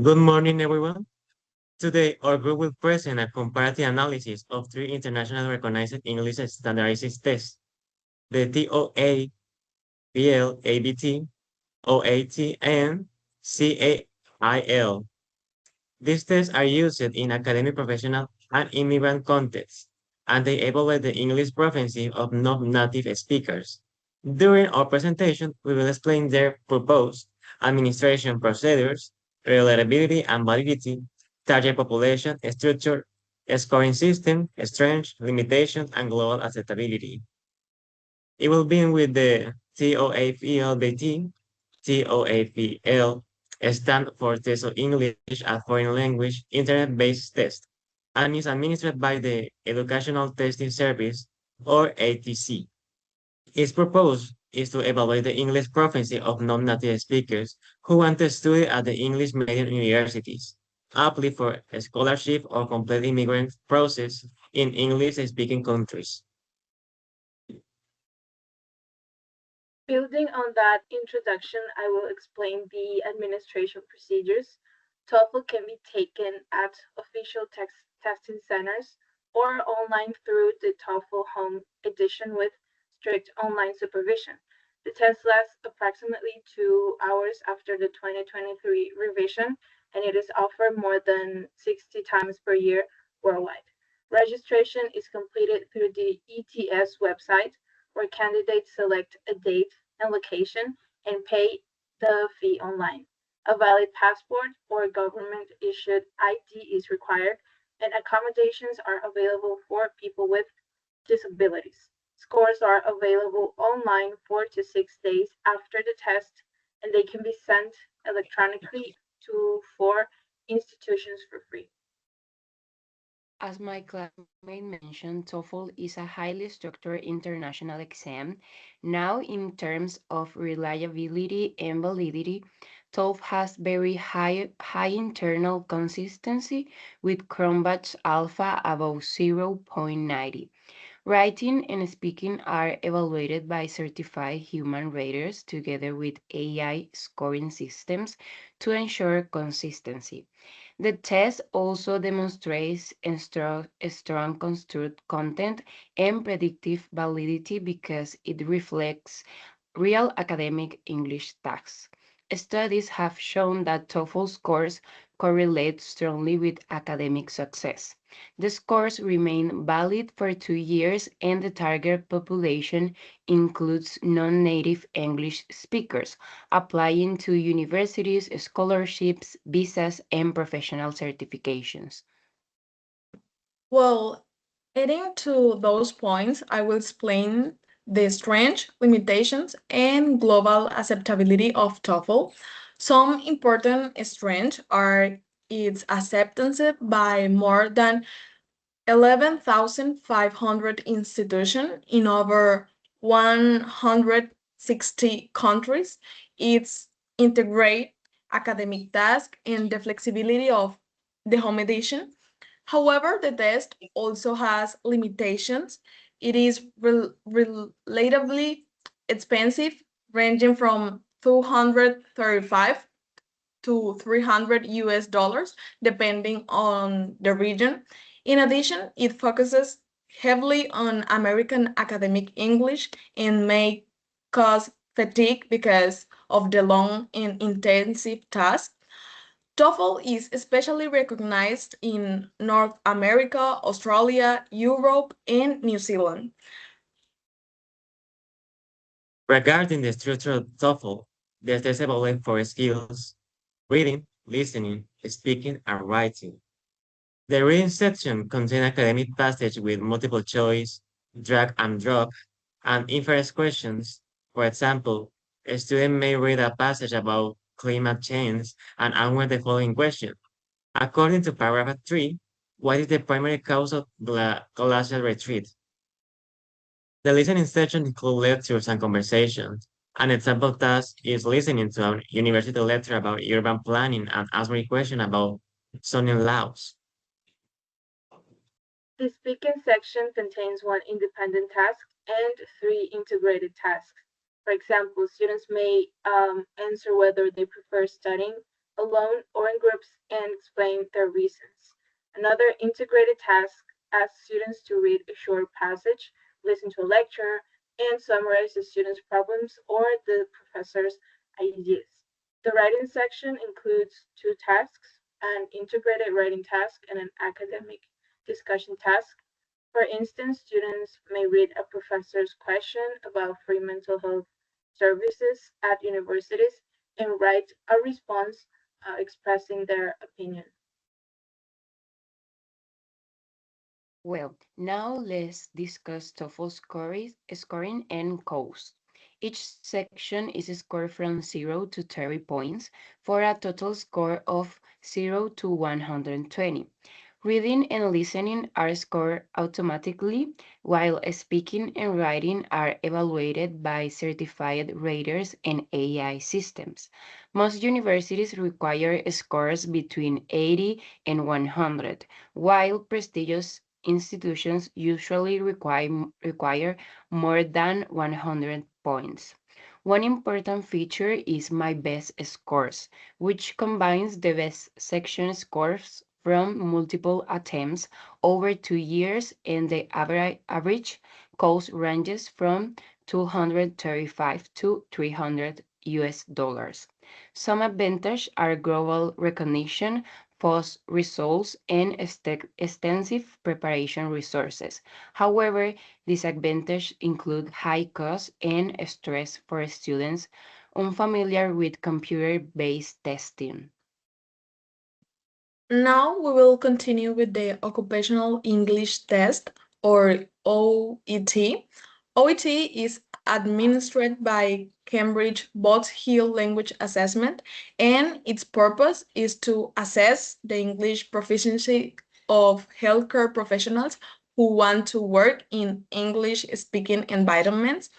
Good morning, everyone. Today, our group will present a comparative analysis of three internationally recognized English standardized tests, the TOA, PL, ABT, OAT, and CAIL. These tests are used in academic, professional, and immigrant contexts, and they evaluate the English proficiency of non-native speakers. During our presentation, we will explain their purpose, administration procedures, reliability and validity, target population, structure, scoring system, strength, limitation, and global acceptability. It will begin with the TOEFL-BT. TOEFL stand for Test of English as Foreign Language Internet-Based Test and is administered by the Educational Testing Service, or ATC. Its purpose is to evaluate the English proficiency of non-native speakers who want to study at the English medium universities, apply for a scholarship or complete immigrant process in English-speaking countries. Building on that introduction, I will explain the administration procedures. TOEFL can be taken at official testing centers or online through the TOEFL Home Edition with strict online supervision. The test lasts approximately 2 hours after the 2023 revision, and it is offered more than 60 times per year worldwide. Registration is completed through the ETS website, where candidates select a date and location and pay the fee online. A valid passport or government issued ID is required, and accommodations are available for people with disabilities. Scores are available online 4 to 6 days after the test, and they can be sent electronically to 4 institutions for free. As my classmate mentioned, TOEFL is a highly structured international exam. Now, in terms of reliability and validity, TOEFL has very high internal consistency with Cronbach's alpha above 0.90. Writing and speaking are evaluated by certified human raters together with AI scoring systems to ensure consistency. The test also demonstrates strong construed content and predictive validity because it reflects real academic English tasks. Studies have shown that TOEFL scores correlate strongly with academic success. The scores remain valid for 2 years, and the target population includes non native English speakers, applying to universities, scholarships, visas, and professional certifications. Well, adding to those points, I will explain the strengths, limitations, and global acceptability of TOEFL. Some important strengths are its acceptance by more than 11,500 institutions in over 160 countries. Its integrate academic task and the flexibility of the home edition. However, the test also has limitations. It is relatively expensive, ranging from 235 to 300 US dollars, depending on the region. In addition, it focuses heavily on American academic English and may cause fatigue because of the long and intensive task. TOEFL is especially recognized in North America, Australia, Europe, and New Zealand. Regarding the structure of TOEFL, the test evaluates for skills, reading, listening, speaking, and writing. The reading section contains academic passages with multiple choice, drag and drop, and inference questions. For example, a student may read a passage about climate change and answer the following question. According to paragraph 3, what is the primary cause of glacial retreat? The listening section includes lectures and conversations. An example task is listening to a university lecture about urban planning and answering questions about zoning laws. The speaking section contains one independent task and 3 integrated tasks. For example, students may answer whether they prefer studying alone or in groups, and explain their reasons. Another integrated task asks students to read a short passage, listen to a lecture, and summarize the student's problems or the professor's ideas. The writing section includes two tasks, an integrated writing task and an academic discussion task. For instance, students may read a professor's question about free mental health services at universities and write a response expressing their opinion. Well, now let's discuss TOEFL scoring and course. Each section is scored from 0 to 30 points for a total score of 0 to 120. Reading and listening are scored automatically, while speaking and writing are evaluated by certified raters and AI systems. Most universities require scores between 80 and 100, while prestigious institutions usually require more than 100 points. One important feature is My Best Scores, which combines the best section scores from multiple attempts over 2 years, and the average cost ranges from 235 to 300 US dollars. Some advantages are global recognition, fast results, and extensive preparation resources. However, disadvantages include high costs and stress for students unfamiliar with computer-based testing. Now we will continue with the Occupational English Test, or OET. OET is administered by Cambridge Box Hill Language Assessment, and its purpose is to assess the English proficiency of healthcare professionals who want to work in English speaking environments.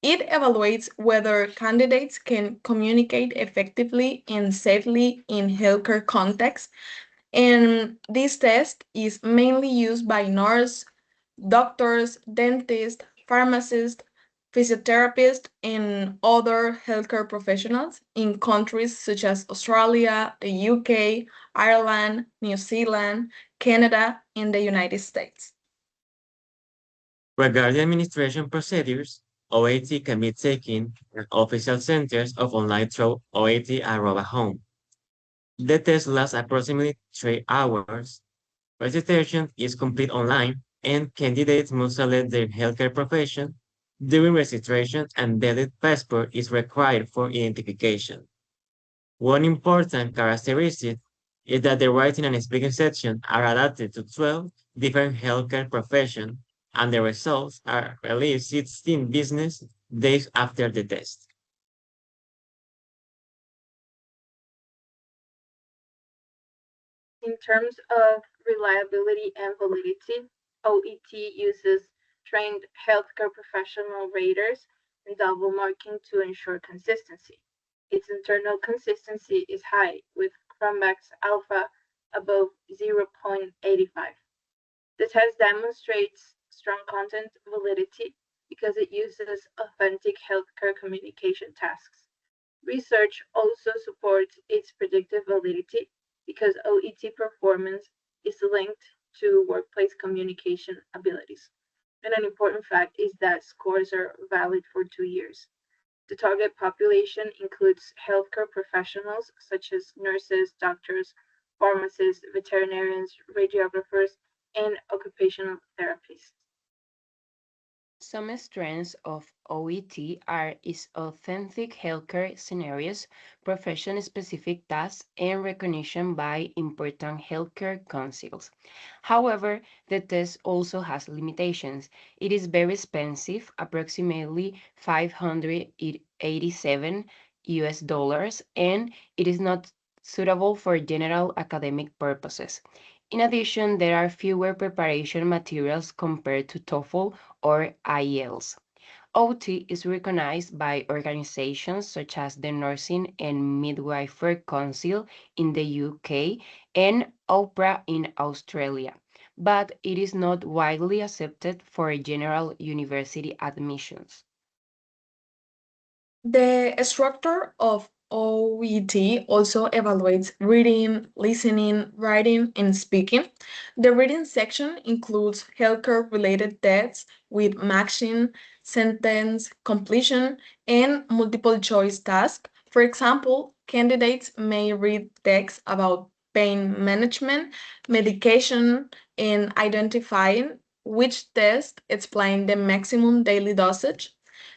It evaluates whether candidates can communicate effectively and safely in healthcare contexts, and this test is mainly used by nurses, doctors, dentists, pharmacists, physiotherapists, and other healthcare professionals in countries such as Australia, the UK, Ireland, New Zealand, Canada, and the United States. Regarding administration procedures, OAT can be taken at official centers of online through OAT@home. The test lasts approximately 3 hours. Registration is complete online, and candidates must select their healthcare profession during registration, and valid passport is required for identification. One important characteristic is that the writing and speaking section are adapted to 12 different healthcare professions, and the results are released 16 business days after the test. In terms of reliability and validity, OET uses trained healthcare professional raters and double marking to ensure consistency. Its internal consistency is high, with Cronbach's alpha above 0.85. The test demonstrates strong content validity because it uses authentic healthcare communication tasks. Research also supports its predictive validity because OET performance is linked to workplace communication abilities. And an important fact is that scores are valid for 2 years. The target population includes healthcare professionals such as nurses, doctors, pharmacists, veterinarians, radiographers, and occupational therapists. Some strengths of OET are its authentic healthcare scenarios, profession-specific tasks, and recognition by important healthcare councils. However, the test also has limitations. It is very expensive, approximately 587 US dollars, and it is not suitable for general academic purposes. In addition, there are fewer preparation materials compared to TOEFL or IELTS. OT is recognized by organizations such as the Nursing and Midwifery Council in the UK and OPRA in Australia, but it is not widely accepted for general university admissions. The structure of OET also evaluates reading, listening, writing, and speaking. The reading section includes healthcare-related tests with matching, sentence completion, and multiple choice tasks. For example, candidates may read texts about pain management, medication, and identifying which test explain the maximum daily dosage.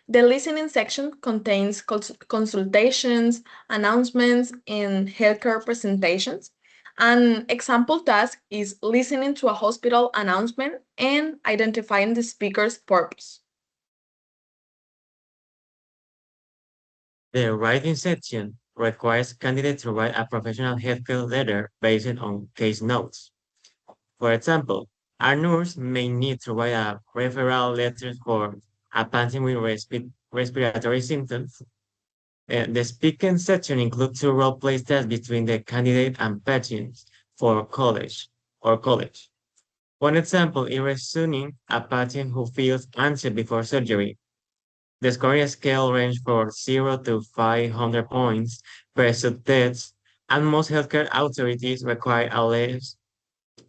The listening section contains consultations, announcements, and healthcare presentations. An example task is listening to a hospital announcement and identifying the speaker's purpose. The writing section requires candidates to write a professional healthcare letter based on case notes. For example, a nurse may need to write a referral letter for a patient with respiratory symptoms. The speaking section includes two role-play tests between the candidate and patients for college. One example is reasoning a patient who feels anxious before surgery. The scoring scale ranges from 0 to 500 points per subtest, and most healthcare authorities require at least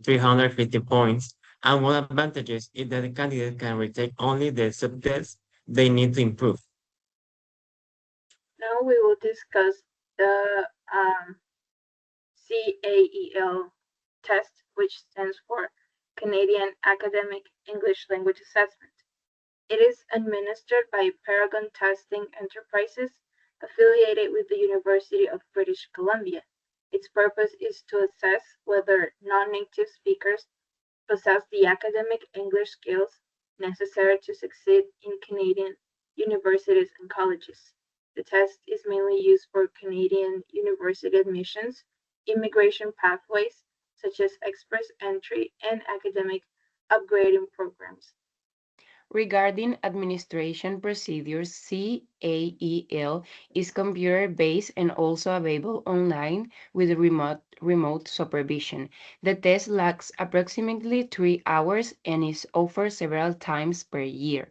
350 points. And one advantage is that the candidate can retake only the subtests they need to improve. Now we will discuss the CAEL test, which stands for Canadian Academic English Language Assessment. It is administered by Paragon Testing Enterprises, affiliated with the University of British Columbia. Its purpose is to assess whether non-native speakers possess the academic English skills necessary to succeed in Canadian universities and colleges. The test is mainly used for Canadian university admissions, immigration pathways, such as express entry and academic upgrading programs. Regarding administration procedures, CAEL is computer-based and also available online with remote supervision. The test lasts approximately 3 hours and is offered several times per year.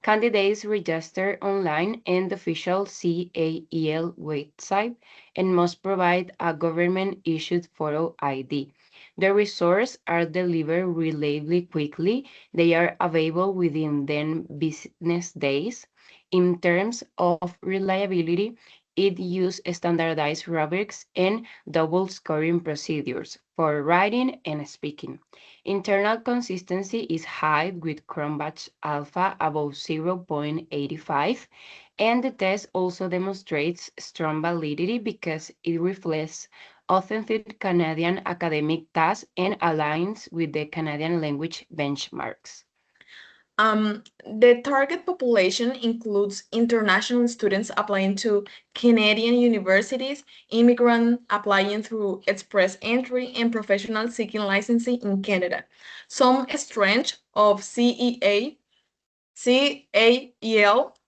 Candidates register online in the official CAEL website and must provide a government-issued photo ID. The results are delivered reliably quickly. They are available within 10 business days. In terms of reliability, it uses standardized rubrics and double scoring procedures for writing and speaking. Internal consistency is high with Cronbach alpha above 0.85, and the test also demonstrates strong validity because it reflects authentic Canadian academic tasks and aligns with the Canadian language benchmarks. The target population includes international students applying to Canadian universities, immigrants applying through express entry, and professionals seeking licensing in Canada. Some strengths of CAEL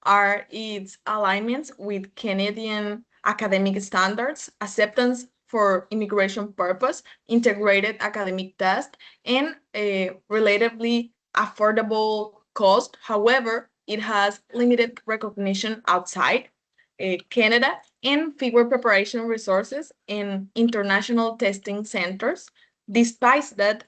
are its alignments with Canadian academic standards, acceptance for immigration purpose, integrated academic test, and a relatively affordable cost. However, it has limited recognition outside Canada and fewer preparation resources in international testing centers. Despite that,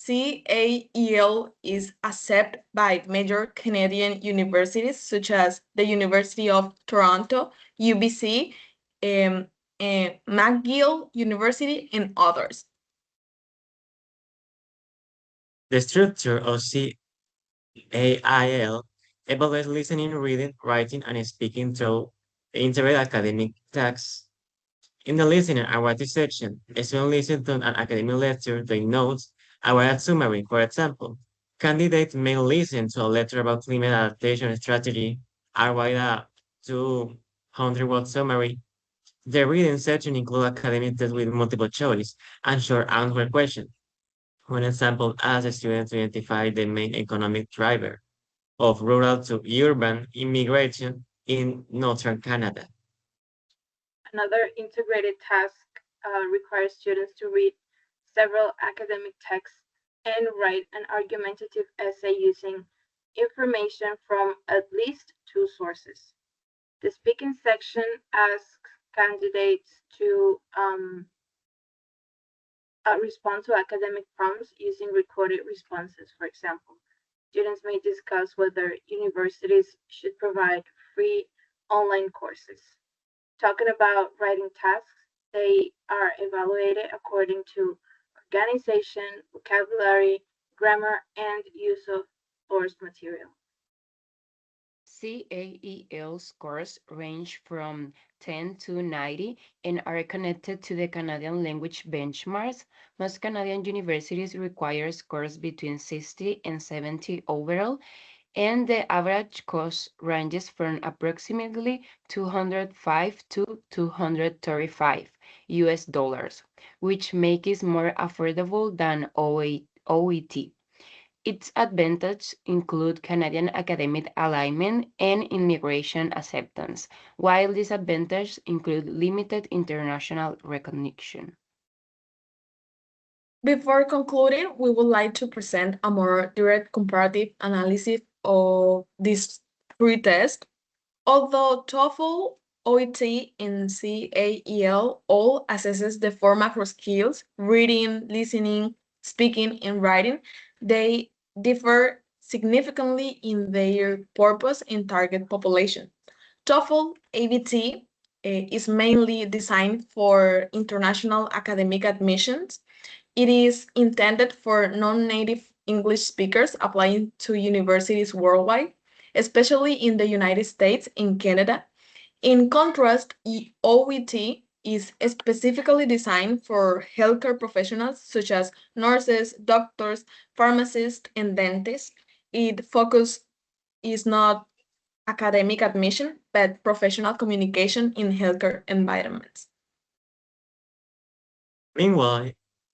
CAEL is accepted by major Canadian universities such as the University of Toronto, UBC, McGill University, and others. The structure of CAIL evaluates listening, reading, writing, and speaking through integrated academic tasks. In the listening and writing section, students listen to an academic lecture, take notes, and write a summary. For example, candidates may listen to a lecture about climate adaptation strategy and write a 200-word summary. The reading section includes academic tests with multiple choice and short answer questions. One example asks students to identify the main economic driver of rural to urban immigration in northern Canada. Another integrated task requires students to read several academic texts and write an argumentative essay using information from at least two sources. The speaking section asks candidates to respond to academic prompts using recorded responses. For example, students may discuss whether universities should provide free online courses. Talking about writing tasks, they are evaluated according to organization, vocabulary, grammar, and use of source material. CAEL scores range from 10 to 90 and are connected to the Canadian language benchmarks. Most Canadian universities require scores between 60 and 70 overall, and the average cost ranges from approximately 205 to 235 US dollars, which makes it more affordable than OET. Its advantages include Canadian academic alignment and immigration acceptance, while disadvantages include limited international recognition. Before concluding, we would like to present a more direct comparative analysis of these three tests. Although TOEFL, OET, and CAEL all assesses the four macro skills, reading, listening, speaking, and writing, they differ significantly in their purpose and target population. TOEFL ABT is mainly designed for international academic admissions. It is intended for non-native English speakers applying to universities worldwide, especially in the United States and Canada. In contrast, OET is specifically designed for healthcare professionals such as nurses, doctors, pharmacists, and dentists. Its focus is not academic admission, but professional communication in healthcare environments. Meanwhile,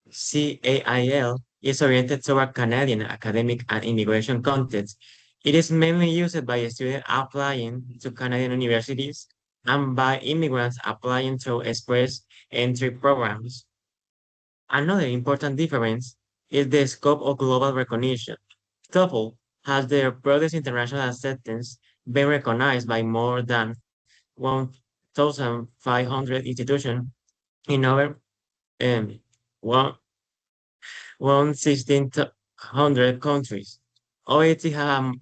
CAIL is oriented toward Canadian academic and immigration contexts. It is mainly used by students applying to Canadian universities and by immigrants applying to express entry programs. Another important difference is the scope of global recognition. TOEFL has the broadest international acceptance, being recognized by more than 1,500 institutions in over um, one, 1,600 countries. OET has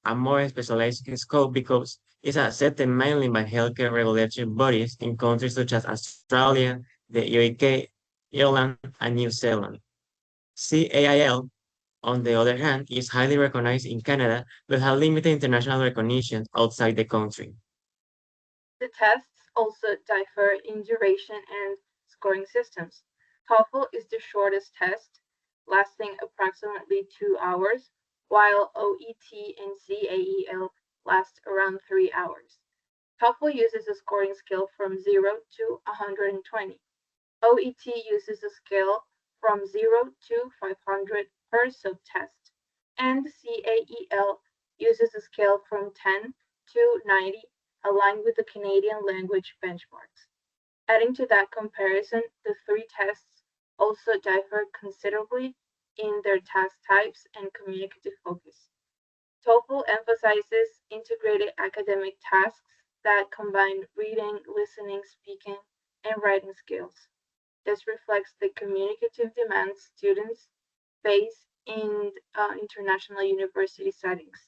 a more specialized scope because it's accepted mainly by healthcare regulatory bodies in countries such as Australia, the UK, Ireland, and New Zealand. CAIL, on the other hand, is highly recognized in Canada but has limited international recognition outside the country. The tests also differ in duration and scoring systems. TOEFL is the shortest test, lasting approximately 2 hours, while OET and CAEL last around 3 hours. TOEFL uses a scoring scale from 0 to 120. OET uses a scale from 0 to 500 per subtest, and CAEL uses a scale from 10 to 90, aligned with the Canadian language benchmarks. Adding to that comparison, the three tests also differ considerably in their task types and communicative focus. TOEFL emphasizes integrated academic tasks that combine reading, listening, speaking, and writing skills. This reflects the communicative demands students face in international university settings.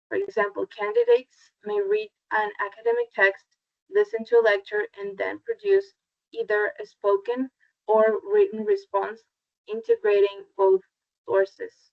For example, candidates may read an academic text, listen to a lecture, and then produce either a spoken or written response, integrating both sources.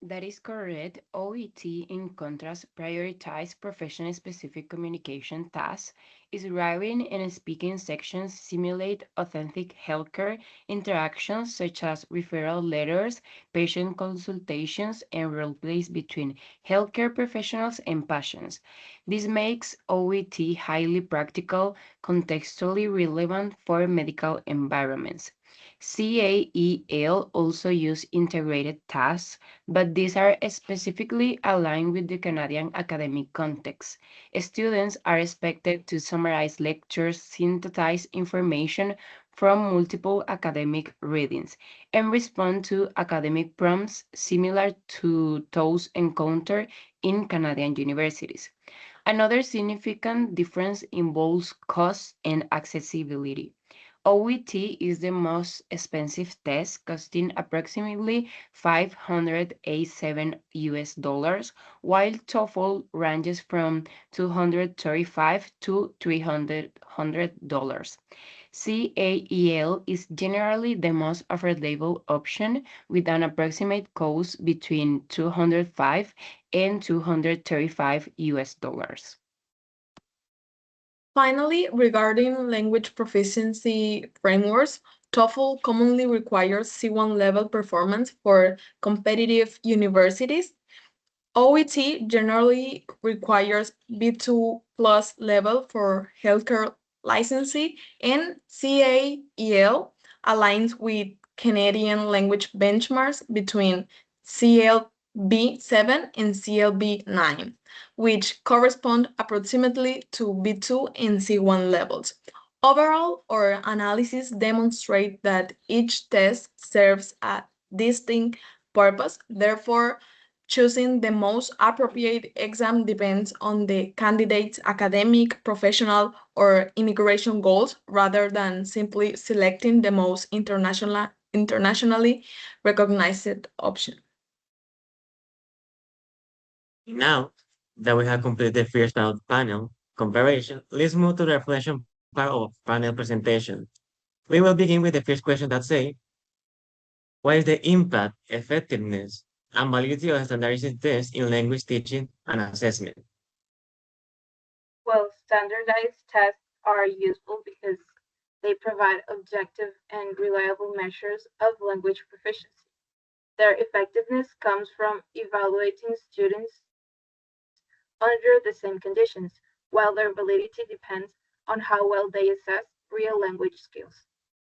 That is correct. OET, in contrast, prioritizes profession-specific communication tasks. Its writing and speaking sections simulate authentic healthcare interactions such as referral letters, patient consultations, and role plays between healthcare professionals and patients. This makes OET highly practical, contextually relevant for medical environments. CAEL also use integrated tasks, but these are specifically aligned with the Canadian academic context. Students are expected to summarize lectures, synthesize information from multiple academic readings, and respond to academic prompts similar to those encountered in Canadian universities. Another significant difference involves cost and accessibility. OET is the most expensive test, costing approximately 587 US dollars, while TOEFL ranges from 235 to $300. CAEL is generally the most affordable option, with an approximate cost between 205 and 235 US dollars. Finally, regarding language proficiency frameworks, TOEFL commonly requires C1 level performance for competitive universities. OET generally requires B2 plus level for healthcare licensing, and CAEL aligns with Canadian language benchmarks between CLB7 and CLB9, which correspond approximately to B2 and C1 levels. Overall, our analysis demonstrates that each test serves a distinct purpose. Therefore, choosing the most appropriate exam depends on the candidate's academic, professional, or immigration goals rather than simply selecting the most internationally recognized option. Now that we have completed the first panel comparison, let's move to the reflection part of panel presentation. We will begin with the first question that say, what is the impact, effectiveness, and validity of standardized tests in language teaching and assessment? Well, standardized tests are useful because they provide objective and reliable measures of language proficiency. Their effectiveness comes from evaluating students under the same conditions, while their validity depends on how well they assess real language skills.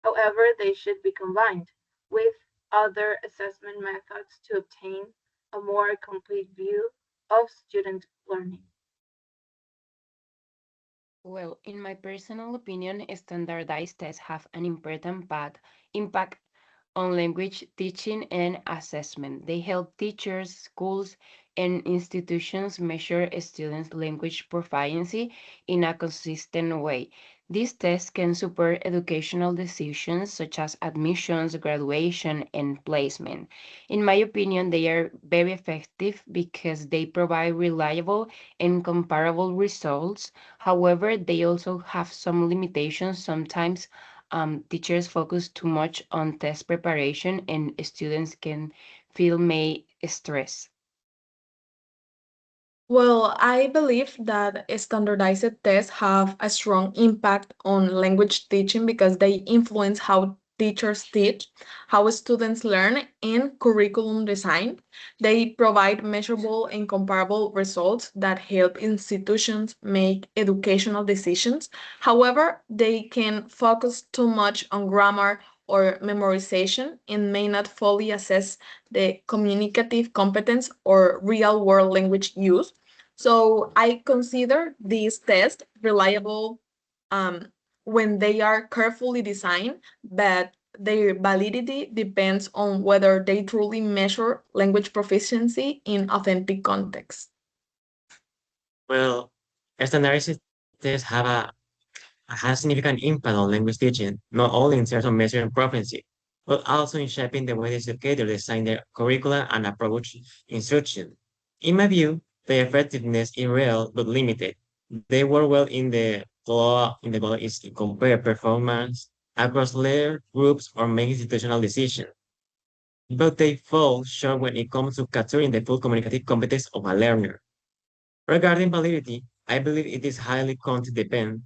However, they should be combined with other assessment methods to obtain a more complete view of student learning. Well, in my personal opinion, standardized tests have an important impact on language teaching and assessment. They help teachers, schools, and institutions measure students' language proficiency in a consistent way. These tests can support educational decisions such as admissions, graduation, and placement. In my opinion, they are very effective because they provide reliable and comparable results. However, they also have some limitations. Sometimes teachers focus too much on test preparation and students can feel may stress. Well, I believe that standardized tests have a strong impact on language teaching because they influence how teachers teach, how students learn, and curriculum design. They provide measurable and comparable results that help institutions make educational decisions. However, they can focus too much on grammar or memorization and may not fully assess the communicative competence or real world language use. So I consider these tests reliable um, when they are carefully designed, but their validity depends on whether they truly measure language proficiency in authentic context. Well, standardized tests have a significant impact on language teaching, not only in terms of measuring proficiency, but also in shaping the way the educators design their curricula and approach instruction. In my view, their effectiveness is real but limited. They work well in the goal is to compare performance across layer groups or make institutional decisions, but they fall short when it comes to capturing the full communicative competence of a learner. Regarding validity, I believe it is highly content dependent.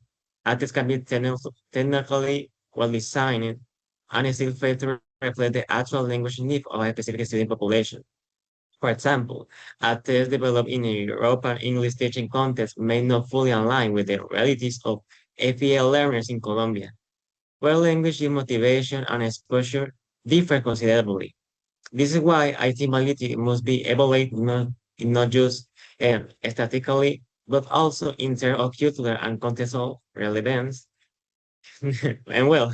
Artists can be technically well designed and still fail to reflect the actual language need of a specific student population. For example, a test developed in a European English teaching context may not fully align with the realities of FEL learners in Colombia, where language motivation and exposure differ considerably. This is why IT validity must be evaluated not just statically, but also in terms of cultural and contextual relevance. And well,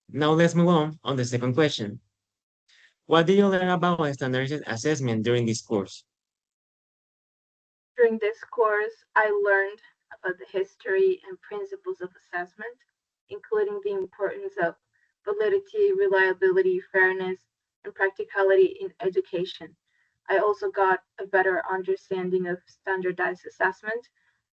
now let's move on the second question. What did you learn about standardized assessment during this course? During this course, I learned about the history and principles of assessment, including the importance of validity, reliability, fairness, and practicality in education. I also got a better understanding of standardized assessment,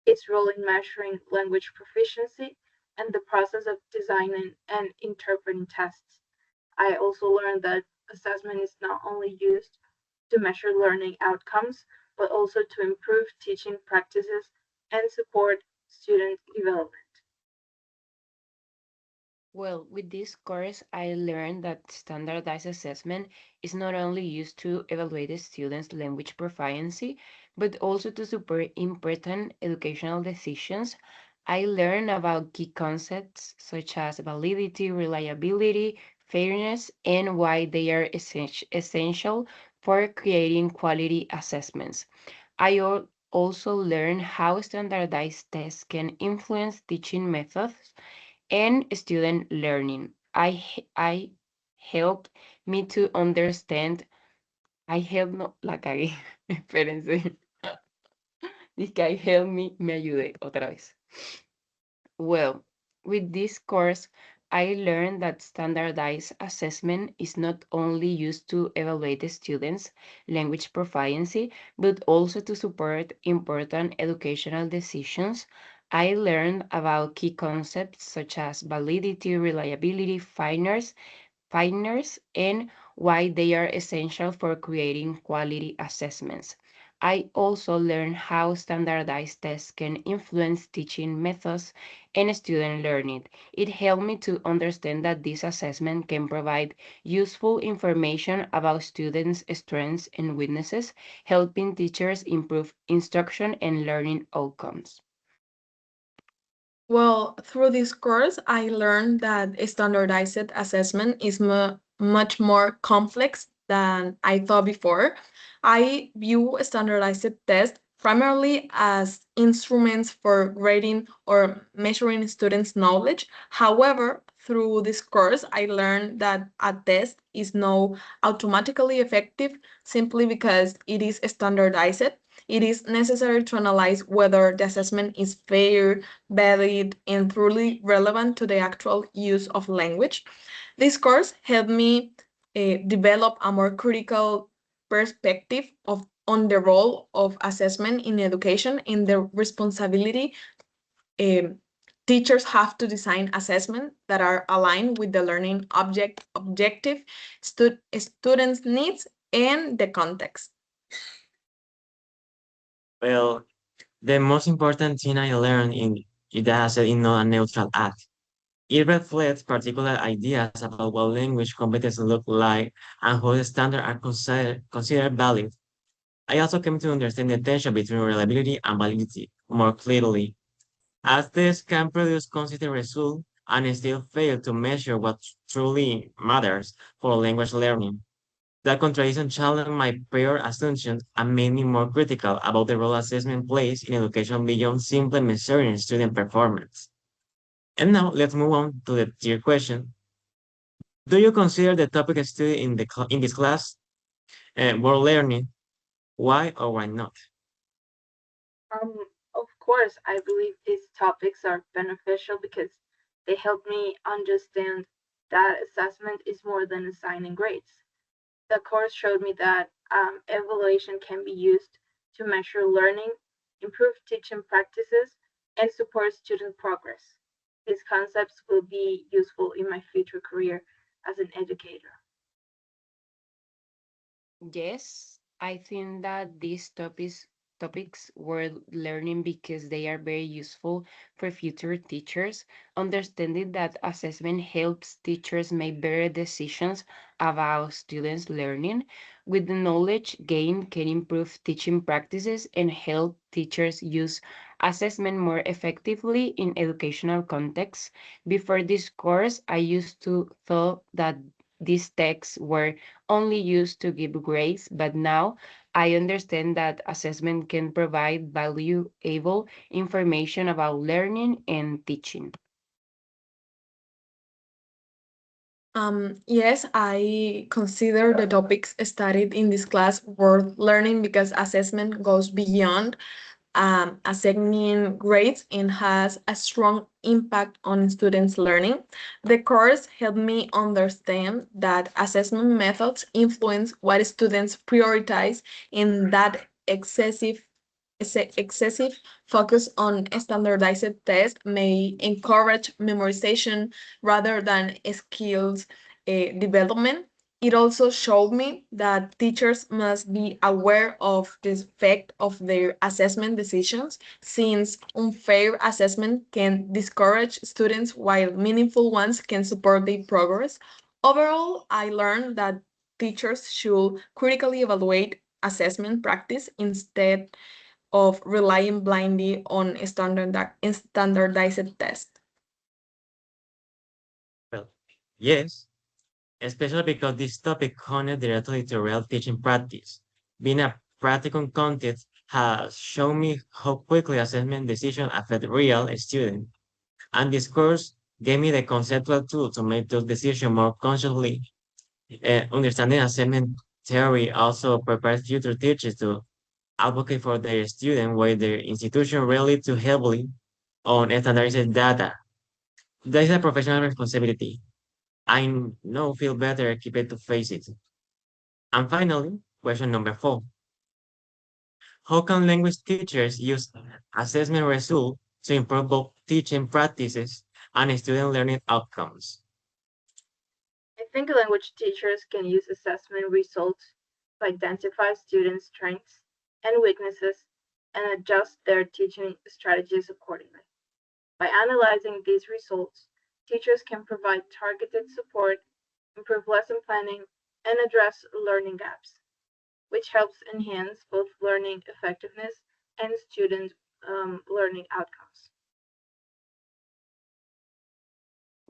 its role in measuring language proficiency, and the process of designing and interpreting tests. I also learned that assessment is not only used to measure learning outcomes, but also to improve teaching practices and support student development. Well, with this course, I learned that standardized assessment is not only used to evaluate the students' language proficiency, but also to support important educational decisions. I learned about key concepts such as validity, reliability, fairness, and why they are essential for creating quality assessments. Also learned how standardized tests can influence teaching methods and student learning. I helped me to understand. I help no la cagué. Espérense. Dice que I help me ayudé otra vez. Well, with this course, I learned that standardized assessment is not only used to evaluate the students' language proficiency, but also to support important educational decisions. I learned about key concepts such as validity, reliability, fairness, and why they are essential for creating quality assessments. I also learned how standardized tests can influence teaching methods and student learning. It helped me to understand that this assessment can provide useful information about students' strengths and weaknesses, helping teachers improve instruction and learning outcomes. Well, through this course, I learned that a standardized assessment is much more complex than I thought before. I view standardized tests primarily as instruments for grading or measuring students' knowledge. However, through this course, I learned that a test is not automatically effective simply because it is standardized. It is necessary to analyze whether the assessment is fair, valid, and truly relevant to the actual use of language. This course helped me develop a more critical perspective of on the role of assessment in education and the responsibility um, teachers have to design assessment that are aligned with the learning objective, students' needs, and the context. Well, the most important thing I learned in is that assessment is not a neutral act. It reflects particular ideas about what language competence look like and how the standards are considered valid. I also came to understand the tension between reliability and validity more clearly, as this can produce consistent results and still fail to measure what truly matters for language learning. That contradiction challenged my prior assumptions and made me more critical about the role assessment plays in education beyond simply measuring student performance. And now let's move on to the third question. Do you consider the topic studied in in this class worth learning? Why or why not? Of course, I believe these topics are beneficial because they help me understand that assessment is more than assigning grades. The course showed me that evaluation can be used to measure learning, improve teaching practices, and support student progress. These concepts will be useful in my future career as an educator. Yes, I think that these topics were learning because they are very useful for future teachers. Understanding that assessment helps teachers make better decisions about students' learning. With the knowledge gained can improve teaching practices and help teachers use assessment more effectively in educational contexts. Before this course, I used to thought that these texts were only used to give grades, but now I understand that assessment can provide valuable information about learning and teaching. Yes, I consider the topics studied in this class worth learning because assessment goes beyond assigning grades and has a strong impact on students' learning. The course helped me understand that assessment methods influence what students prioritize and that excessive focus on standardized tests may encourage memorization rather than skills development. It also showed me that teachers must be aware of the effect of their assessment decisions, since unfair assessment can discourage students while meaningful ones can support their progress. Overall, I learned that teachers should critically evaluate assessment practice instead of relying blindly on standardized tests. Well, yes, especially because this topic connects directly to real teaching practice. Being a practicum content has shown me how quickly assessment decisions affect real students, and this course gave me the conceptual tool to make those decisions more consciously. Understanding assessment theory also prepares future teachers to advocate for their students while their institution relies too heavily on standardized data. That is a professional responsibility. I now feel better equipped to face it. And finally, question number 4. How can language teachers use assessment results to improve both teaching practices and student learning outcomes? I think language teachers can use assessment results to identify students' strengths and weaknesses and adjust their teaching strategies accordingly. By analyzing these results, teachers can provide targeted support, improve lesson planning, and address learning gaps, which helps enhance both learning effectiveness and student learning outcomes.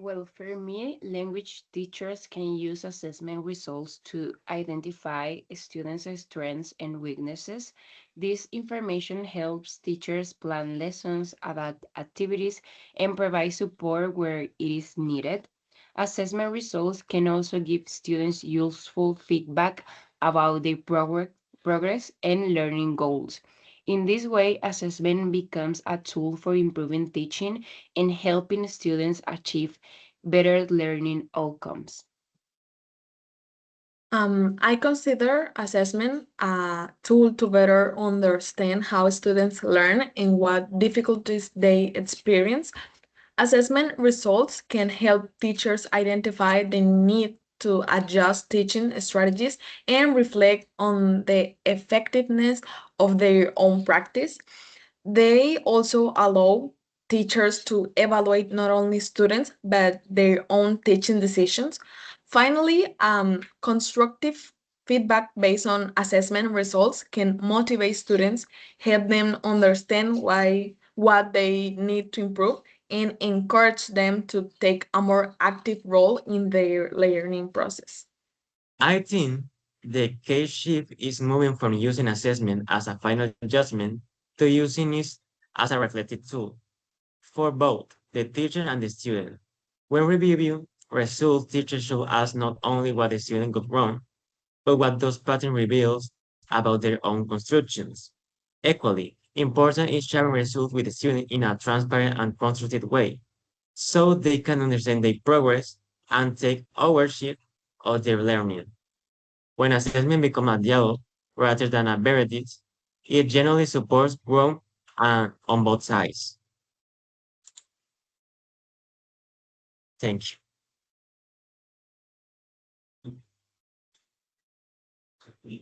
Well, for me, language teachers can use assessment results to identify students' strengths and weaknesses. This information helps teachers plan lessons, adapt activities, and provide support where it is needed. Assessment results can also give students useful feedback about their progress and learning goals. In this way, assessment becomes a tool for improving teaching and helping students achieve better learning outcomes. I consider assessment a tool to better understand how students learn and what difficulties they experience. Assessment results can help teachers identify the need to adjust teaching strategies and reflect on the effectiveness of their own practice. They also allow teachers to evaluate not only students but their own teaching decisions. Finally, constructive feedback based on assessment results can motivate students, help them understand why what they need to improve, and encourage them to take a more active role in their learning process. I think the case shift is moving from using assessment as a final judgment to using it as a reflective tool for both the teacher and the student. When we review results, teachers show us not only what the student got wrong, but what those patterns reveals about their own constructions. Equally, important is sharing results with the student in a transparent and constructive way, so they can understand their progress and take ownership of their learning. When assessment becomes a dialogue rather than a verdict, it generally supports growth on both sides. Thank you.